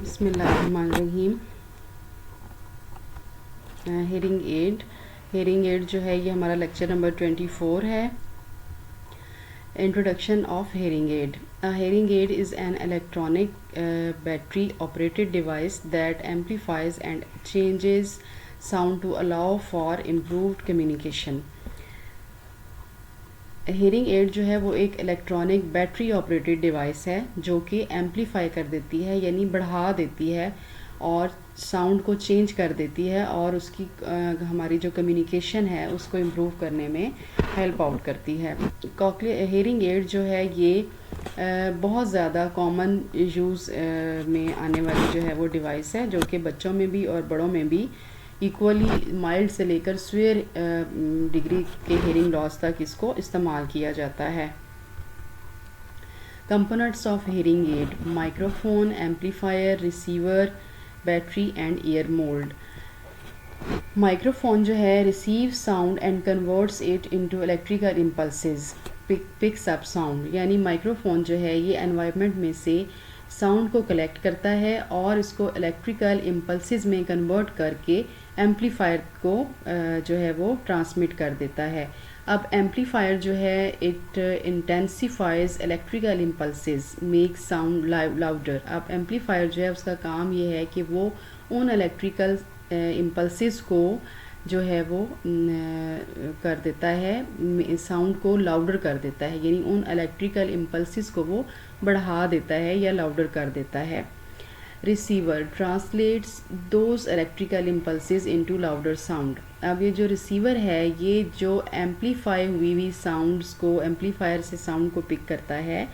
बिस्मिल्लाहिर्रहमानिर्रहीम। Hearing aid जो है ये हमारा लेक्चर नंबर 24 है। Introduction of hearing aid. Hearing aid is an electronic battery operated device that amplifies and changes sound to allow for improved communication. Hearing aid जो है वो एक इलेक्ट्रॉनिक बैटरी ऑपरेटेड डिवाइस है जो कि एम्पलीफाई कर देती है, यानी बढ़ा देती है और साउंड को चेंज कर देती है और उसकी हमारी जो कम्युनिकेशन है उसको इम्प्रूव करने में हेल्प आउट करती है। हेयरिंग एड जो है ये बहुत ज़्यादा कॉमन यूज़ में आने वाली जो है वो डिवाइस है, जो कि बच्चों में भी और बड़ों में भी इक्वली माइल्ड से लेकर सीवियर डिग्री के हेयरिंग लॉस तक इसको इस्तेमाल किया जाता है। Components of hearing add: microphone, amplifier, receiver, battery and year mould. Microphone जो है receive sound and converts it into electrical impulses, picks up sound. यानी माइक्रोफोन जो है ये एनवायरनमेंट में से साउंड को कलेक्ट करता है और इसको इलेक्ट्रिकल इम्पल्सेस में कन्वर्ट करके एम्पलीफायर को जो है वो ट्रांसमिट कर देता है। अब एम्पलीफायर जो है it intensifies electrical impulses, make sound louder. अब एम्पलीफायर जो है उसका काम ये है कि वो उन इलेक्ट्रिकल इम्पल्सेस को जो है वो कर देता है, साउंड को लाउडर कर देता है, यानी उन इलेक्ट्रिकल इम्पल्सेस को वो बढ़ा देता है या लाउडर कर देता है। Receiver translates those electrical impulses into louder sound. अब ये जो रिसीवर है ये जो एम्पलीफाई हुई साउंड्स को, एम्पलीफायर से साउंड को पिक करता है,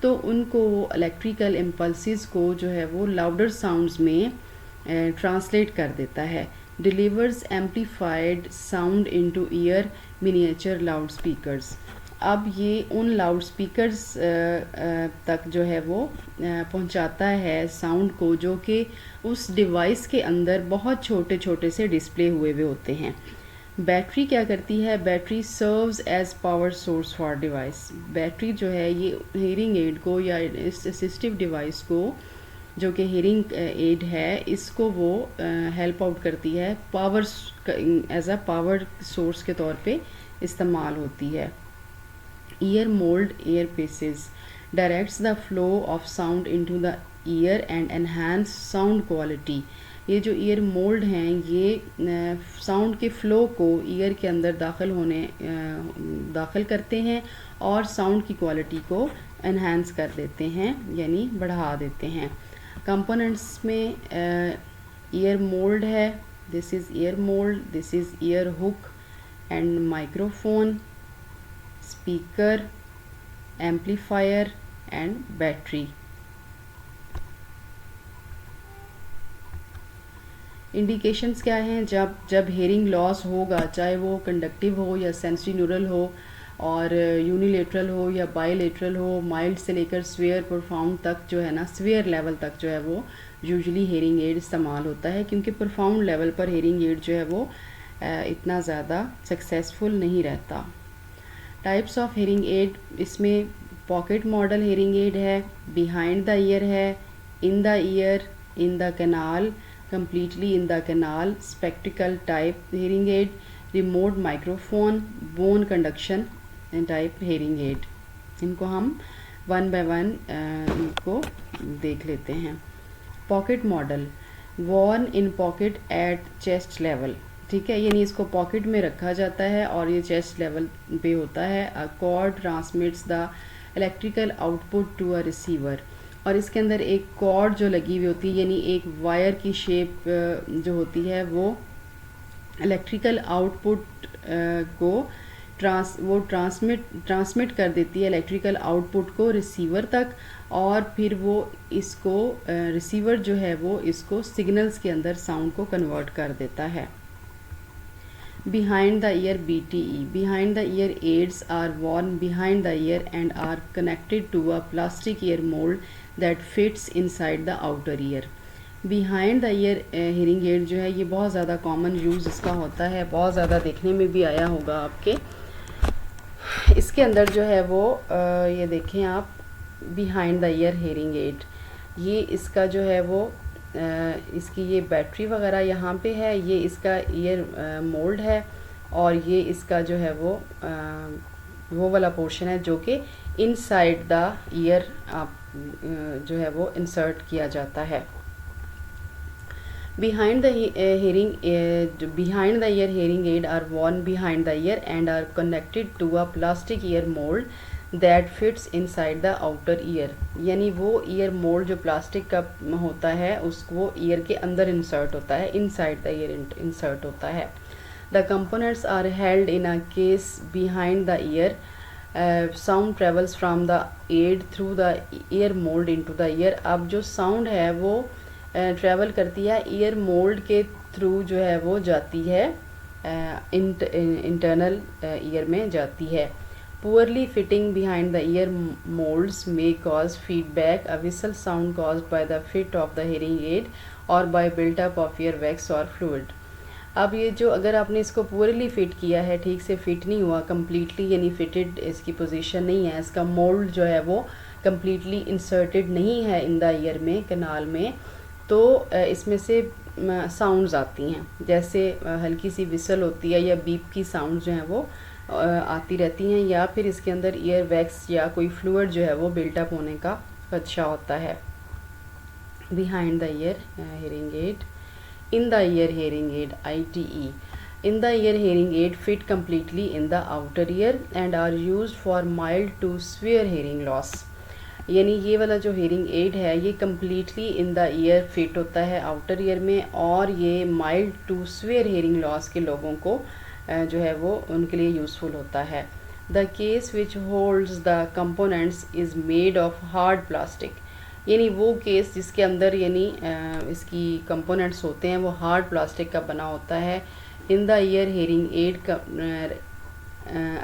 तो उनको इलेक्ट्रिकल इम्पल्सेस को जो है वो लाउडर साउंड्स में ट्रांसलेट कर देता है। Delivers amplified sound into year miniature loud speakers. अब ये उन लाउड स्पीकर्स तक जो है वो पहुंचाता है साउंड को, जो कि उस डिवाइस के अंदर बहुत छोटे छोटे से डिस्प्ले हुए होते हैं। बैटरी क्या करती है? Battery serves as power source for device. Battery जो है ये हेयरिंग एड को या इस असिस्टिव डिवाइस को, जो कि हेयरिंग एड है, इसको वो हेल्प आउट करती है, power as a power source के तौर पे इस्तेमाल होती है। Ear mould ear pieces directs the flow of sound into the ear and enhance sound quality. ये जो ईयर मोल्ड हैं ये साउंड के फ़्लो को ईयर के अंदर दाखिल करते हैं और साउंड की क्वालिटी को एनहांस कर देते हैं, यानी बढ़ा देते हैं। कंपोनेंट्स में ईयर मोल्ड है, this is year mould, this is year hook and microphone, speaker, amplifier and battery. Indications क्या हैं? जब हेयरिंग लॉस होगा, चाहे वो कंडक्टिव हो या सेंसरी न्यूरल हो और यूनिलेटरल हो या बायलेटरल हो, माइल्ड से लेकर स्वेयर प्रोफाउंड तक जो है ना, स्वेयर लेवल तक जो है वो यूजुअली हेयरिंग एड इस्तेमाल होता है, क्योंकि प्रोफाउंड लेवल पर हेयरिंग एड जो है वो इतना ज़्यादा सक्सेसफुल नहीं रहता। टाइप्स ऑफ हेयरिंग एड, इसमें पॉकेट मॉडल हेयरिंग एड है, बिहाइंड द ईयर है, in the ear, in the canal, completely in the canal, spectacle type hearing aid, remote microphone, bone conduction type hearing aid. इनको हम one by one इनको देख लेते हैं। Pocket model, worn in pocket at chest level, ठीक है, यानी इसको पॉकेट में रखा जाता है और ये चेस्ट लेवल पे होता है। A cord transmits the electrical output to a receiver, और इसके अंदर एक कॉर्ड जो लगी हुई होती है, यानी एक वायर की शेप जो होती है, वो इलेक्ट्रिकल आउटपुट को ट्रांसमिट कर देती है इलेक्ट्रिकल आउटपुट को रिसीवर तक, और फिर वो इसको रिसीवर जो है वो इसको सिग्नल्स के अंदर साउंड को कन्वर्ट कर देता है। Behind the ear BTE, behind the ear aids are worn behind the ear and are connected to a plastic ear mold that fits inside the outer ear. Behind the ear hearing aid जो है ये बहुत ज़्यादा common use इसका होता है, बहुत ज़्यादा देखने में भी आया होगा आपके। इसके अंदर जो है वो ये देखें आप, behind the ear hearing aid, ये इसका जो है वो इसकी ये बैटरी वगैरह यहाँ पे है, ये इसका ईयर मोल्ड है, और ये इसका जो है वो वाला पोर्शन है जो कि इनसाइड द ईयर जो है वो इंसर्ट किया जाता है। Behind the behind the ear hearing aid are worn behind the ear and are connected to a plastic ear mold that fits inside the outer ear। यानी वो ईयर मोल्ड जो plastic का होता है उसको ईयर के अंदर इंसर्ट होता है, इनसाइड द ईयर इंसर्ट होता है। The components are held in a case behind the ear। Sound travels from the aid through the ear mold into the ear। अब जो साउंड है वो ट्रैवल करती है ईयर मोल्ड के थ्रू, जो है वो जाती है इंटरनल ईयर में जाती है। Poorly fitting behind the ear molds may cause feedback, a whistle sound caused by the fit of the hearing aid और by built up of ear wax और फ्लूइड। अब ये जो अगर आपने इसको पुअरली फिट किया है, ठीक से फिट नहीं हुआ कम्प्लीटली, यानी फिटेड इसकी पोजीशन नहीं है, इसका मोल्ड जो है वो कम्प्लीटली इंसर्टेड नहीं है इन द ईयर में, कनाल में, तो इसमें से साउंड्स आती हैं, जैसे हल्की सी विसल होती है या बीप की साउंड जो हैं वो आती रहती हैं, या फिर इसके अंदर ईयर वैक्स या कोई फ्लूइड जो है वो बिल्टअप होने का खदशा होता है। Behind the ear hearing aid, in the ear hearing aid ITE, in the ear hearing aid fit completely in the outer ear and are used for mild to severe hearing loss. यानी ये वाला जो hearing aid है ये completely in the ear fit होता है outer ear में, और ये mild to severe hearing loss के लोगों को जो है वो उनके लिए यूज़फुल होता है। The case which holds the components is made of hard plastic, यानी वो केस जिसके अंदर यानी इसकी कंपोनेंट्स होते हैं वो हार्ड प्लास्टिक का बना होता है। In the ear hearing add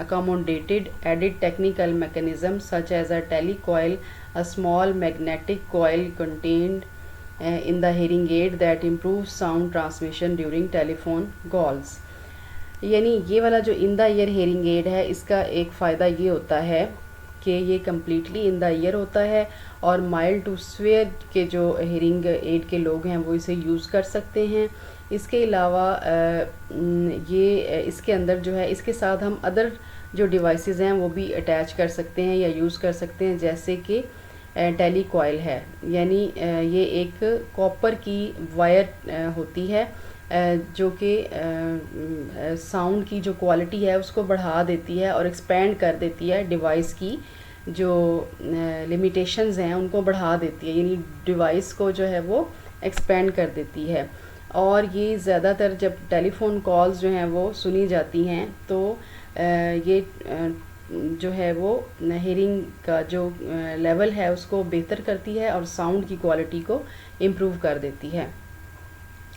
accommodated added technical mechanisms such as a telecoil, a small magnetic coil contained in the hearing aid that improves sound transmission during telephone calls। यानी ये वाला जो इन the year hearing aid है इसका एक फ़ायदा ये होता है कि ये कम्प्लीटली इन द ईयर होता है, और माइल्ड टू स्वेयर के जो हेयरिंग एड के लोग हैं वो इसे यूज़ कर सकते हैं। इसके अलावा ये इसके अंदर जो है इसके साथ हम अदर जो डिवाइसेस हैं वो भी अटैच कर सकते हैं या यूज़ कर सकते हैं, जैसे कि टेलीकॉइल है, यानी ये एक कॉपर की वायर होती है जो कि साउंड की जो क्वालिटी है उसको बढ़ा देती है और एक्सपेंड कर देती है, डिवाइस की जो लिमिटेशंस हैं उनको बढ़ा देती है, यानी डिवाइस को जो है वो एक्सपेंड कर देती है। और ये ज़्यादातर जब टेलीफ़ोन कॉल्स जो हैं वो सुनी जाती हैं तो ये जो है वो हेयरिंग का जो लेवल है उसको बेहतर करती है और साउंड की क्वालिटी को इम्प्रूव कर देती है।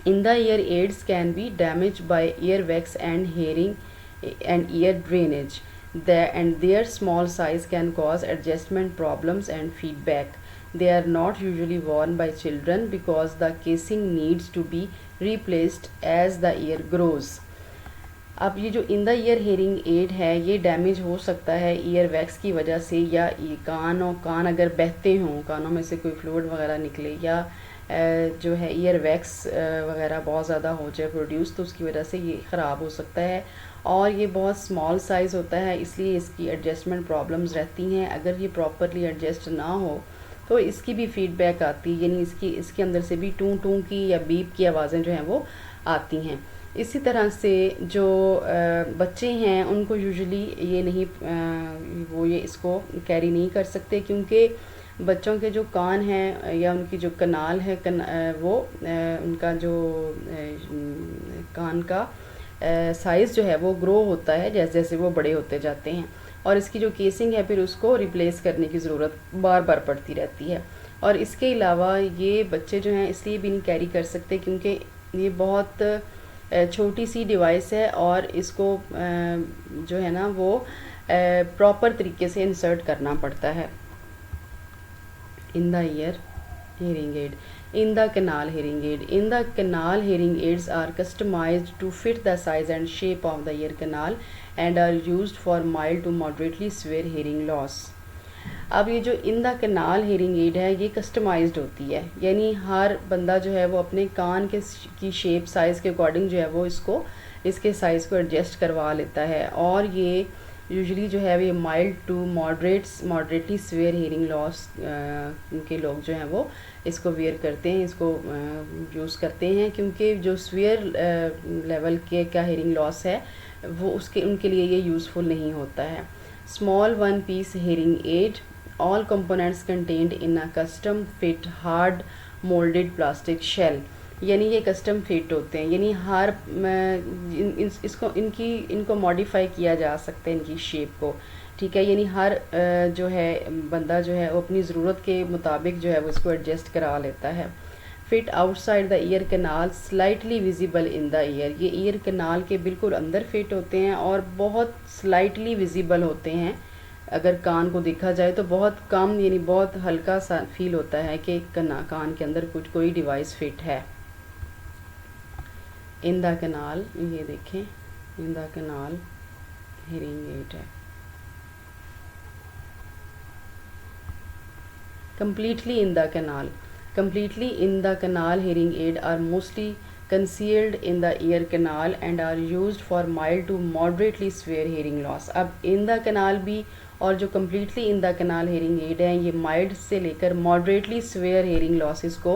In the ear aids can be damage by ear wax and hearing and ear drainage and their small size can cause adjustment problems and feedback. They are not usually worn by children because the casing needs to be replaced as the ear grows। अब ये जो इन the year hearing aid है ये damage हो सकता है ear wax की वजह से, या कान अगर बहते हों, कानों में से कोई फ्लूइड वगैरह निकले, या जो है ईयर वैक्स वगैरह बहुत ज़्यादा हो जाए प्रोड्यूस, तो उसकी वजह से ये ख़राब हो सकता है। और ये बहुत स्मॉल साइज़ होता है इसलिए इसकी एडजस्टमेंट प्रॉब्लम्स रहती हैं। अगर ये प्रॉपरली एडजस्ट ना हो तो इसकी भी फीडबैक आती है, यानी इसके अंदर से भी टूं टूं की या बीप की आवाज़ें जो हैं वो आती हैं। इसी तरह से जो बच्चे हैं उनको यूजुअली ये नहीं वो ये इसको कैरी नहीं कर सकते, क्योंकि बच्चों के जो कान हैं या उनकी जो कनाल है वो उनका जो कान का साइज़ जो है वो ग्रो होता है जैसे जैसे वो बड़े होते जाते हैं, और इसकी जो केसिंग है फिर उसको रिप्लेस करने की ज़रूरत बार बार पड़ती रहती है। और इसके अलावा ये बच्चे जो हैं इसलिए भी नहीं कैरी कर सकते क्योंकि ये बहुत छोटी सी डिवाइस है और इसको जो है ना वो प्रॉपर तरीके से इंसर्ट करना पड़ता है। In the year hearing aid, in the canal hearing aid, in the canal hearing aids are customized to fit the size and shape of the ear canal and are used for mild to moderately severe hearing loss। अब ये जो इन the canal hearing aid है ये customised होती है, यानी हर बंदा जो है वो अपने कान के की शेप साइज़ के अकॉर्डिंग जो है वो इसके साइज़ को एडजस्ट करवा लेता है। और ये यूजुअली जो है ये mild to moderately severe hearing loss के लोग जो हैं वो इसको वेयर करते हैं, इसको यूज़ करते हैं, क्योंकि जो स्वेयर लेवल के का हेयरिंग लॉस है वो उनके लिए ये यूज़फुल नहीं होता है। Small one piece hearing aid, all components contained in a custom fit hard molded plastic shell, यानी ये कस्टम फिट होते हैं, यानी हर इनको मॉडिफाई किया जा सकता है इनकी शेप को, ठीक है। यानी हर जो है बंदा जो है वो अपनी ज़रूरत के मुताबिक जो है वो इसको एडजस्ट करा लेता है। Fit outside the ear canal slightly visible in the year, ये ईयर कैनाल के बिल्कुल अंदर फिट होते हैं और बहुत स्लाइटली विजिबल होते हैं। अगर कान को देखा जाए तो बहुत कम, यानी बहुत हल्का सा फील होता है कि कान के अंदर कुछ कोई डिवाइस फिट है। इन द कैनाल, ये देखें इन द कैनाल हेयरिंग एड है। completely in the canal hearing aid are mostly concealed in the ear canal and are used for mild to moderately severe hearing loss। अब in the canal भी और जो completely in the canal hearing aid है ये mild से लेकर moderately severe hearing losses को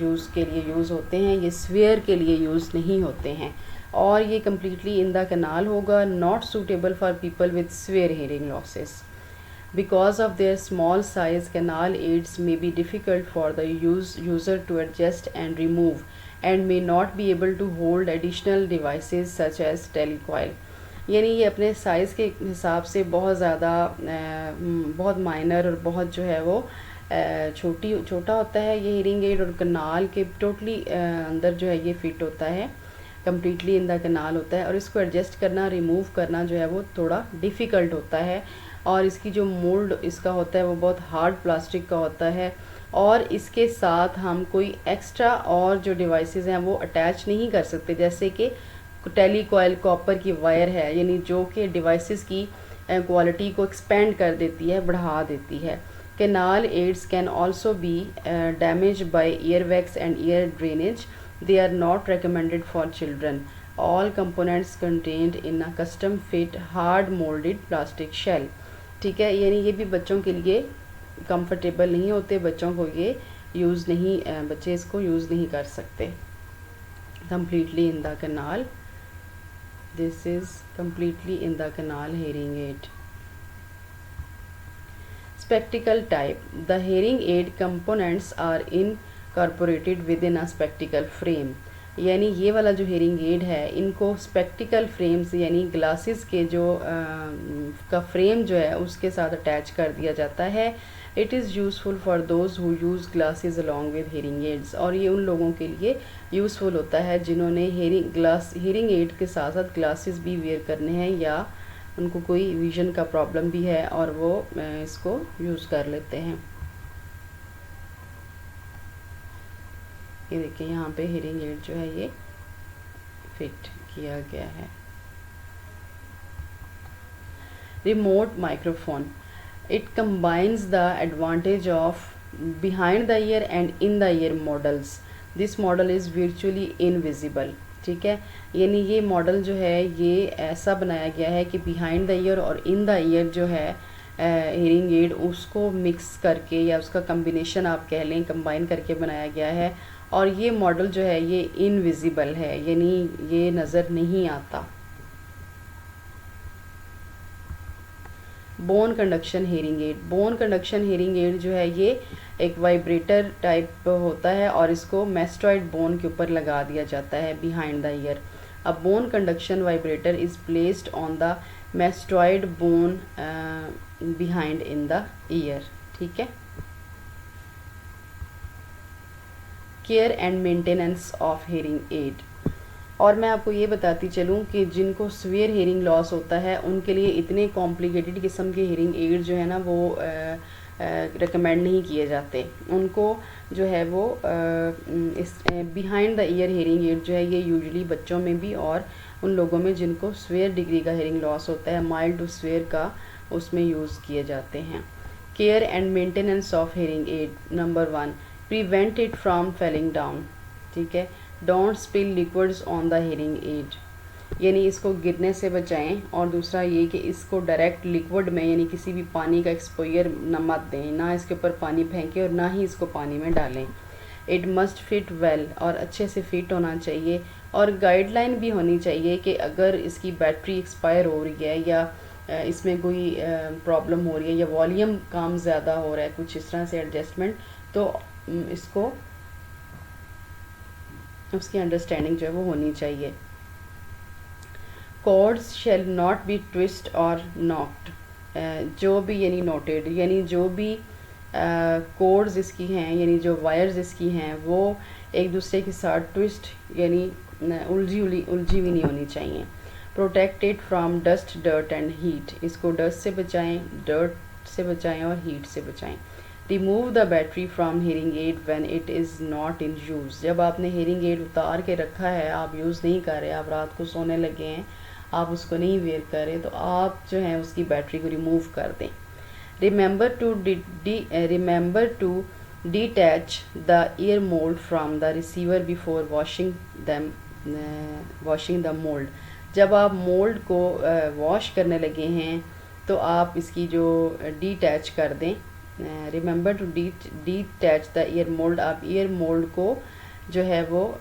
use के लिए यूज़ होते हैं, ये severe के लिए यूज़ नहीं होते हैं। और ये completely in the canal होगा, not suitable for people with severe hearing losses। Because of their small size, canal aids may be difficult for the user to adjust and remove and may not be able to hold additional devices such as telecoil। यानी ये अपने size के हिसाब से बहुत ज़्यादा बहुत minor और बहुत जो है वो छोटा होता है ये हेयरिंग एड, और कनाल के टोटली अंदर जो है ये फिट होता है, कम्प्लीटली इन द कनाल होता है, और इसको एडजस्ट करना रिमूव करना जो है वो थोड़ा डिफ़िकल्ट होता है। और इसकी जो मोल्ड इसका होता है वो बहुत हार्ड प्लास्टिक का होता है, और इसके साथ हम कोई एक्स्ट्रा और जो डिवाइसेस हैं वो अटैच नहीं कर सकते, जैसे कि टेलीकॉइल कॉपर की वायर है, यानी जो कि डिवाइसेस की क्वालिटी को एक्सपेंड कर देती है, बढ़ा देती है। Canal aids can also be damage by ear wax and ear drainage, they are not recommended for children। all components contained in a custom fit hard molded plastic shell, ठीक है। यानी ये भी बच्चों के लिए कंफर्टेबल नहीं होते, बच्चों को ये यूज़ नहीं बच्चे इसको यूज़ नहीं कर सकते। completely in the canal, this is completely in the canal hearing aid। spectacle type, the hearing aid components are incorporated within a spectacle frame। यानी ये वाला जो हेयरिंग एड है इनको स्पेक्टिकल फ्रेम्स यानी ग्लासेस के जो का फ्रेम जो है उसके साथ अटैच कर दिया जाता है। It is useful for those who use glasses along with hearing ads, और ये उन लोगों के लिए यूज़फुल होता है जिन्होंने हेयरिंग एड के साथ साथ ग्लासेस भी वेयर करने हैं, या उनको कोई विज़न का प्रॉब्लम भी है और वो इसको यूज़ कर लेते हैं। ये देखिए यहाँ पे हेयरिंग एड जो है ये फिट किया गया है। Remote microphone, it combines the advantage of behind the ear and in the year models. This model is virtually invisible, ठीक है। यानी ये मॉडल जो है ये ऐसा बनाया गया है कि बिहाइंड द ईयर और इन द ईयर जो है हेयरिंग एड उसको मिक्स करके या उसका कम्बिनेशन आप कह लें, कंबाइन करके बनाया गया है, और ये मॉडल जो है ये इनविजिबल है, यानी ये नज़र नहीं आता। Bone conduction hearing aid, bone conduction hearing aid जो है ये एक वाइब्रेटर टाइप होता है और इसको मैस्टॉइड बोन के ऊपर लगा दिया जाता है behind the year. A bone conduction vibrator is placed on the mastoid bone behind in the year, ठीक है। Care and maintenance of hearing add, और मैं आपको ये बताती चलूँ कि जिनको सीवियर हेयरिंग लॉस होता है उनके लिए इतने कॉम्प्लिकेटेड किस्म के हेयरिंग एड जो है ना वो रिकमेंड नहीं किए जाते। उनको जो है वो इस behind the year hearing aid जो है ये यूजुअली बच्चों में भी और उन लोगों में जिनको सीवियर डिग्री का हेयरिंग लॉस होता है, माइल्ड टू सीवियर का, उसमें यूज़ किए जाते हैं। Care and maintenance of hearing aid, number 1, prevent it from falling down, ठीक है। Don't spill liquids on the hearing aid, यानी इसको गिरने से बचाएं। और दूसरा ये कि इसको डायरेक्ट लिक्विड में यानी किसी भी पानी का एक्सपोजर न मत दें, ना इसके ऊपर पानी फेंकें और ना ही इसको पानी में डालें। इट मस्ट फिट वेल, और अच्छे से फिट होना चाहिए। और गाइडलाइन भी होनी चाहिए कि अगर इसकी बैटरी एक्सपायर हो रही है या इसमें कोई प्रॉब्लम हो रही है या वॉल्यूम काम ज़्यादा हो रहा है, कुछ इस तरह से एडजस्टमेंट, तो इसको उसकी अंडरस्टैंडिंग जो है वो होनी चाहिए। Cords shall not be twist और नॉक्ड, जो भी यानी नोटेड, यानी जो भी कॉर्ड्स इसकी हैं यानी जो वायर्स इसकी हैं वो एक दूसरे के साथ ट्विस्ट यानी उलझी हुई नहीं होनी चाहिए। Protect it from dust, dirt and heat, इसको डस्ट से बचाएं, डर्ट से बचाएं और हीट से बचाएं। Remove the battery from hearing aid when it is not in use, जब आपने हेयरिंग एड उतार के रखा है, आप यूज़ नहीं कर रहे, आप रात को सोने लगे हैं, आप उसको नहीं वेयर कर रहे, तो आप जो है उसकी बैटरी को रिमूव कर दें। Remember to detach the ear mould from the receiver before washing the mould, जब आप मोल्ड को वॉश करने लगे हैं तो आप इसकी जो डिटैच कर दें। Remember to detach the ear mould, आप ईयर मोल्ड को जो है वो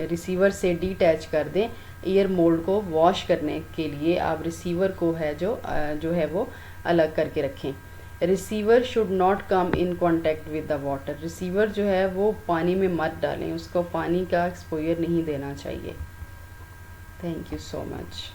रिसीवर से डिटैच कर दें। ईयर मोल्ड को वॉश करने के लिए आप रिसीवर को है जो है वो अलग करके रखें। Receiver should not come in contact with the water, receiver जो है वो पानी में मत डालें, उसको पानी का एक्सपोजर नहीं देना चाहिए। Thank you so much.